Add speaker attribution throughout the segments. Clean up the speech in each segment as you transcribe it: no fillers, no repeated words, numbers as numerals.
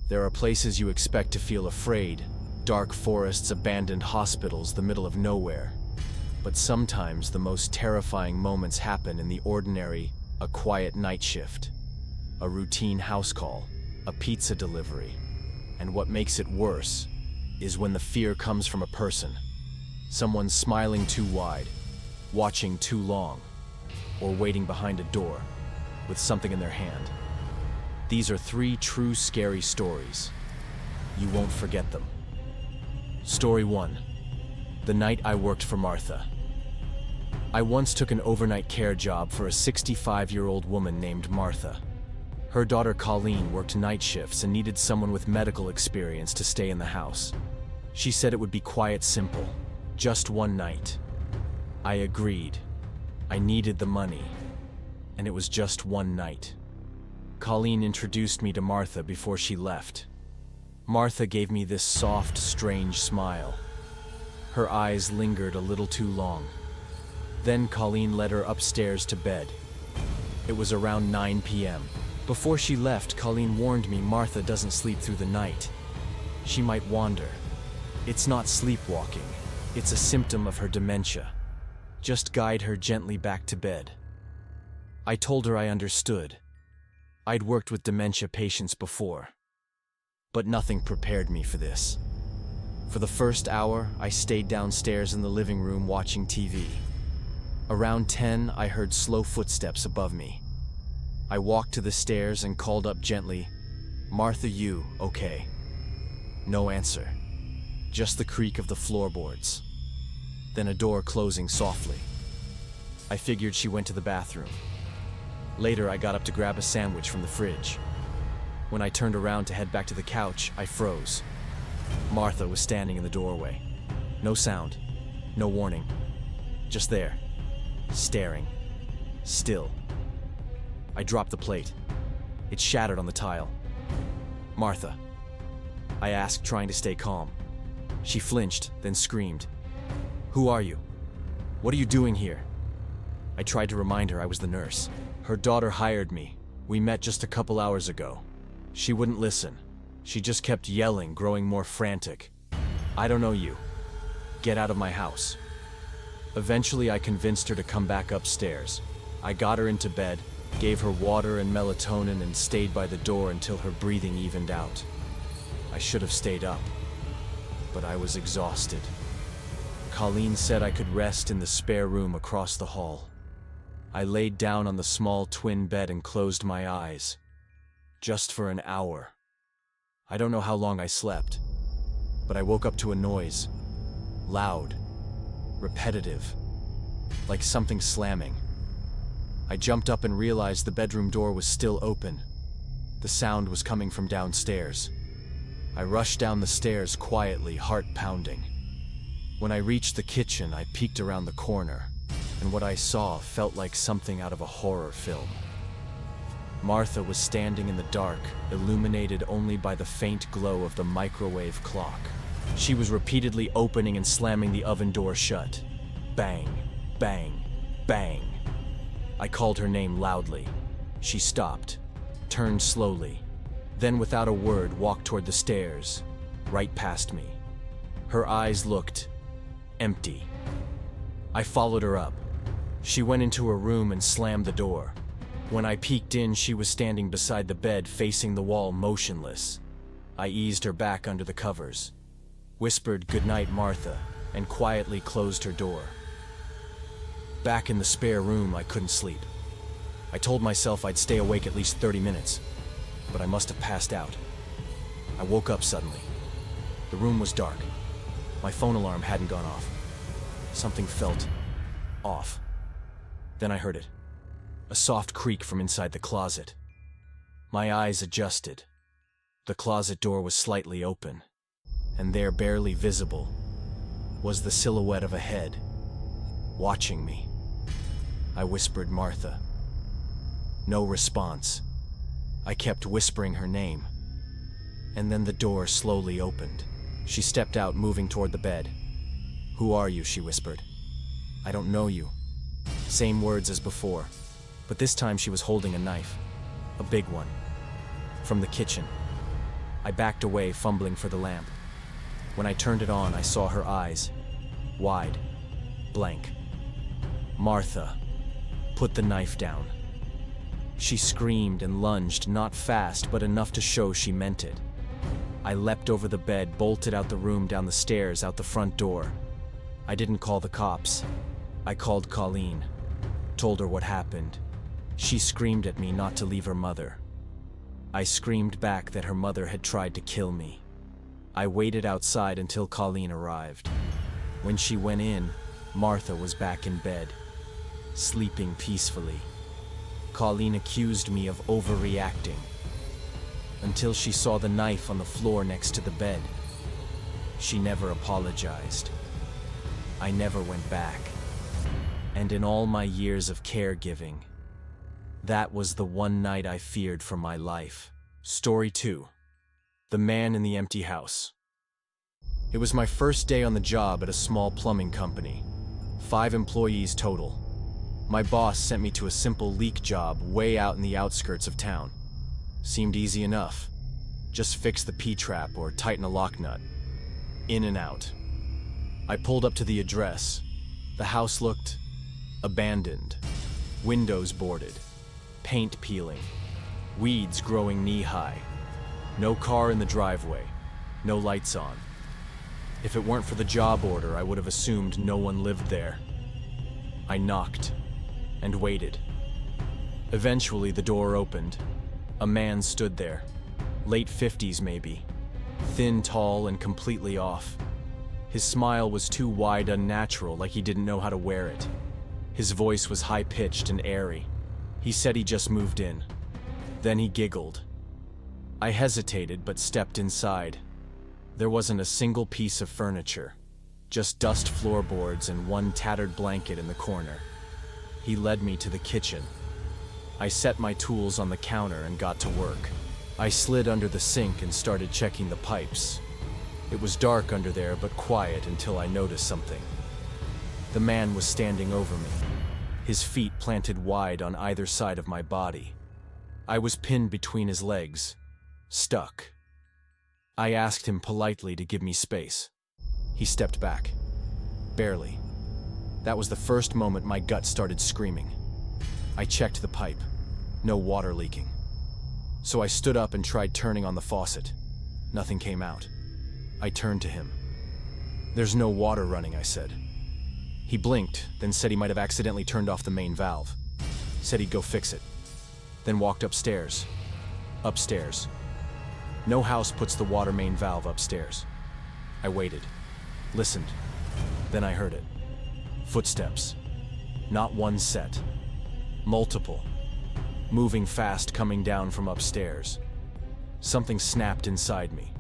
Speaker 1: There are places you expect to feel afraid, dark forests, abandoned hospitals, the middle of nowhere. But sometimes the most terrifying moments happen in the ordinary, a quiet night shift, a routine house call, a pizza delivery. And what makes it worse is when the fear comes from a person. Someone smiling too wide, watching too long, or waiting behind a door with something in their hand. These are 3 true scary stories. You won't forget them. Story 1. The night I worked for Martha. I once took an overnight care job for a 65-year-old woman named Martha. Her daughter Colleen worked night shifts and needed someone with medical experience to stay in the house. She said it would be quiet, simple, just one night. I agreed. I needed the money, and it was just one night. Colleen introduced me to Martha before she left. Martha gave me this soft, strange smile. Her eyes lingered a little too long. Then Colleen led her upstairs to bed. It was around 9 p.m. Before she left, Colleen warned me Martha doesn't sleep through the night. She might wander. It's not sleepwalking. It's a symptom of her dementia. Just guide her gently back to bed. I told her I understood. I'd worked with dementia patients before. But nothing prepared me for this. For the first hour, I stayed downstairs in the living room watching TV. Around 10, I heard slow footsteps above me. I walked to the stairs and called up gently, "Martha, you okay?" No answer. Just the creak of the floorboards. Then a door closing softly. I figured she went to the bathroom. Later, I got up to grab a sandwich from the fridge. When I turned around to head back to the couch, I froze. Martha was standing in the doorway. No sound, no warning. Just there, staring, still. I dropped the plate. It shattered on the tile. "Martha," I asked, trying to stay calm. She flinched, then screamed. "Who are you? What are you doing here?" I tried to remind her I was the nurse. Her daughter hired me. We met just a couple hours ago. She wouldn't listen. She just kept yelling, growing more frantic. "I don't know you. Get out of my house." Eventually, I convinced her to come back upstairs. I got her into bed, gave her water and melatonin, and stayed by the door until her breathing evened out. I should have stayed up, but I was exhausted. Colleen said I could rest in the spare room across the hall. I laid down on the small twin bed and closed my eyes. Just for an hour. I don't know how long I slept, but I woke up to a noise. Loud. Repetitive. Like something slamming. I jumped up and realized the bedroom door was still open. The sound was coming from downstairs. I rushed down the stairs quietly, heart pounding. When I reached the kitchen, I peeked around the corner, and what I saw felt like something out of a horror film. Martha was standing in the dark, illuminated only by the faint glow of the microwave clock. She was repeatedly opening and slamming the oven door shut. Bang, bang, bang. I called her name loudly. She stopped, turned slowly, then without a word walked toward the stairs, right past me. Her eyes looked empty. I followed her up. She went into her room and slammed the door. When I peeked in, she was standing beside the bed, facing the wall, motionless. I eased her back under the covers, whispered "Goodnight, Martha," and quietly closed her door. Back in the spare room, I couldn't sleep. I told myself I'd stay awake at least 30 minutes, but I must have passed out. I woke up suddenly. The room was dark. My phone alarm hadn't gone off. Something felt off. Then I heard it. A soft creak from inside the closet. My eyes adjusted. The closet door was slightly open, and there, barely visible, was the silhouette of a head, watching me. I whispered "Martha." No response. I kept whispering her name. And then the door slowly opened. She stepped out, moving toward the bed. "Who are you?" she whispered. "I don't know you." Same words as before, but this time she was holding a knife. A big one. From the kitchen. I backed away, fumbling for the lamp. When I turned it on, I saw her eyes. Wide. Blank. "Martha, put the knife down." She screamed and lunged, not fast, but enough to show she meant it. I leapt over the bed, bolted out the room, down the stairs, out the front door. I didn't call the cops. I called Colleen. Told her what happened. She screamed at me not to leave her mother. I screamed back that her mother had tried to kill me. I waited outside until Colleen arrived. When she went in, Martha was back in bed, sleeping peacefully. Colleen accused me of overreacting, until she saw the knife on the floor next to the bed. She never apologized. I never went back. And in all my years of caregiving, that was the one night I feared for my life. Story 2. The Man in the Empty House. It was my first day on the job at a small plumbing company. 5 employees total. My boss sent me to a simple leak job way out in the outskirts of town. Seemed easy enough. Just fix the P-trap or tighten a lock nut. In and out. I pulled up to the address. The house looked abandoned. Windows boarded. Paint peeling. Weeds growing knee-high. No car in the driveway. No lights on. If it weren't for the job order, I would have assumed no one lived there. I knocked and waited. Eventually, the door opened. A man stood there. Late 50s, maybe. Thin, tall, and completely off. His smile was too wide, unnatural, like he didn't know how to wear it. His voice was high-pitched and airy. He said he just moved in. Then he giggled. I hesitated, but stepped inside. There wasn't a single piece of furniture. Just dust floorboards and one tattered blanket in the corner. He led me to the kitchen. I set my tools on the counter and got to work. I slid under the sink and started checking the pipes. It was dark under there, but quiet until I noticed something. The man was standing over me, his feet planted wide on either side of my body. I was pinned between his legs, stuck. I asked him politely to give me space. He stepped back. Barely. That was the first moment my gut started screaming. I checked the pipe. No water leaking. So I stood up and tried turning on the faucet. Nothing came out. I turned to him. "There's no water running," I said. He blinked, then said he might have accidentally turned off the main valve. Said he'd go fix it. Then walked upstairs. Upstairs. No house puts the water main valve upstairs. I waited. Listened. Then I heard it. Footsteps. Not one set. Multiple. Moving fast, coming down from upstairs. Something snapped inside me.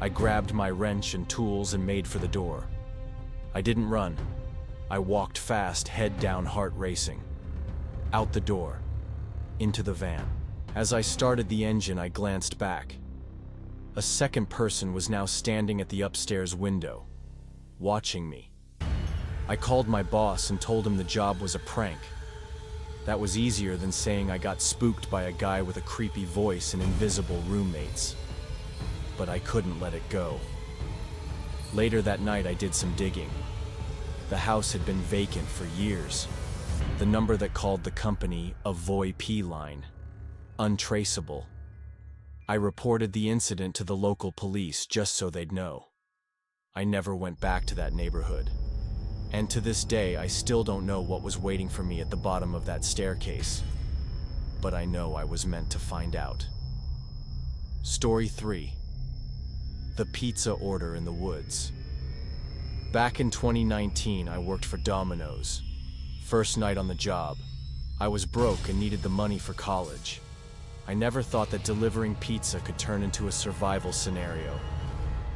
Speaker 1: I grabbed my wrench and tools and made for the door. I didn't run. I walked fast, head down, heart racing. Out the door. Into the van. As I started the engine, I glanced back. A second person was now standing at the upstairs window, watching me. I called my boss and told him the job was a prank. That was easier than saying I got spooked by a guy with a creepy voice and invisible roommates. But I couldn't let it go. Later that night, I did some digging. The house had been vacant for years. The number that called the company a VoIP line. Untraceable. I reported the incident to the local police just so they'd know. I never went back to that neighborhood. And to this day, I still don't know what was waiting for me at the bottom of that staircase. But I know I was meant to find out. Story 3. The pizza order in the woods. Back in 2019, I worked for Domino's. First night on the job. I was broke and needed the money for college. I never thought that delivering pizza could turn into a survival scenario.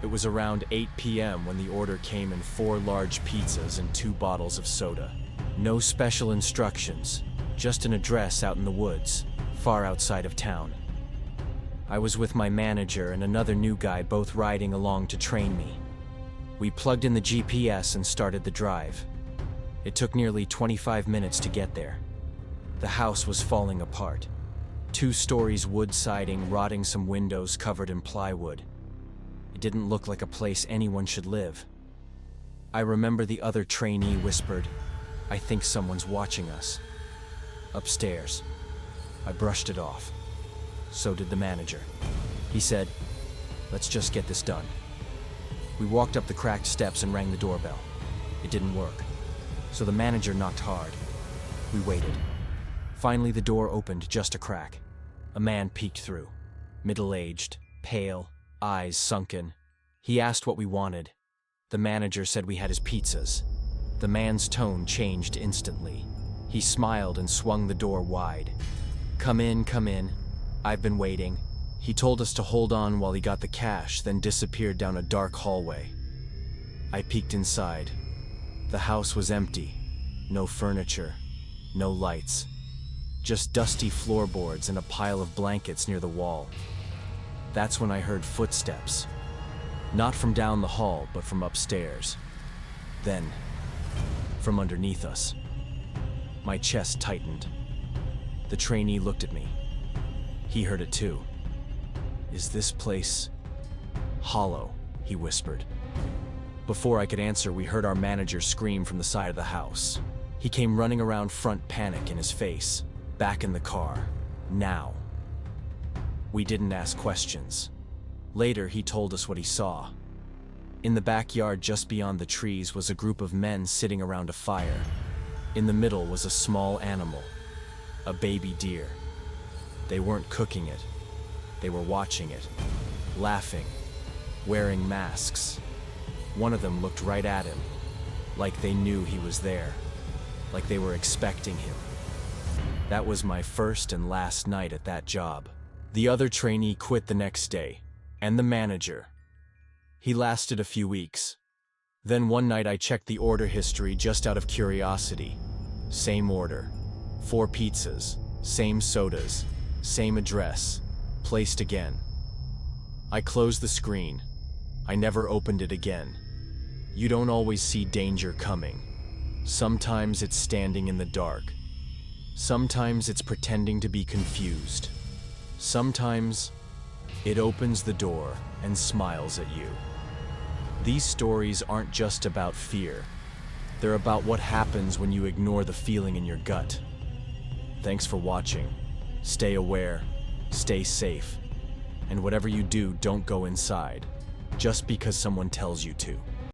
Speaker 1: It was around 8 p.m. when the order came in 4 large pizzas and 2 bottles of soda. No special instructions, just an address out in the woods, far outside of town. I was with my manager and another new guy, both riding along to train me. We plugged in the GPS and started the drive. It took nearly 25 minutes to get there. The house was falling apart. 2 stories, wood siding, rotting, some windows covered in plywood. It didn't look like a place anyone should live. I remember the other trainee whispered, "I think someone's watching us." Upstairs. I brushed it off. So did the manager. He said, "Let's just get this done." We walked up the cracked steps and rang the doorbell. It didn't work. So the manager knocked hard. We waited. Finally, the door opened just a crack. A man peeked through. Middle-aged, pale, eyes sunken. He asked what we wanted. The manager said we had his pizzas. The man's tone changed instantly. He smiled and swung the door wide. Come in, come in. I've been waiting." He told us to hold on while he got the cash, then disappeared down a dark hallway. I peeked inside. The house was empty. No furniture, no lights. Just dusty floorboards and a pile of blankets near the wall. That's when I heard footsteps. Not from down the hall, but from upstairs. Then, from underneath us. My chest tightened. The trainee looked at me. He heard it too. "Is this place hollow?" he whispered. Before I could answer, we heard our manager scream from the side of the house. He came running around front, panic in his face. Back in the car. Now. We didn't ask questions. Later, he told us what he saw. In the backyard just beyond the trees was a group of men sitting around a fire. In the middle was a small animal. A baby deer. They weren't cooking it. They were watching it. Laughing. Wearing masks. One of them looked right at him. Like they knew he was there. Like they were expecting him. That was my first and last night at that job. The other trainee quit the next day. And the manager. He lasted a few weeks. Then one night I checked the order history just out of curiosity. Same order. 4 pizzas. Same sodas. Same address. Placed again. I closed the screen. I never opened it again. You don't always see danger coming. Sometimes it's standing in the dark. Sometimes it's pretending to be confused. Sometimes it opens the door and smiles at you. These stories aren't just about fear. They're about what happens when you ignore the feeling in your gut. Thanks for watching. Stay aware, stay safe, and whatever you do, don't go inside, just because someone tells you to.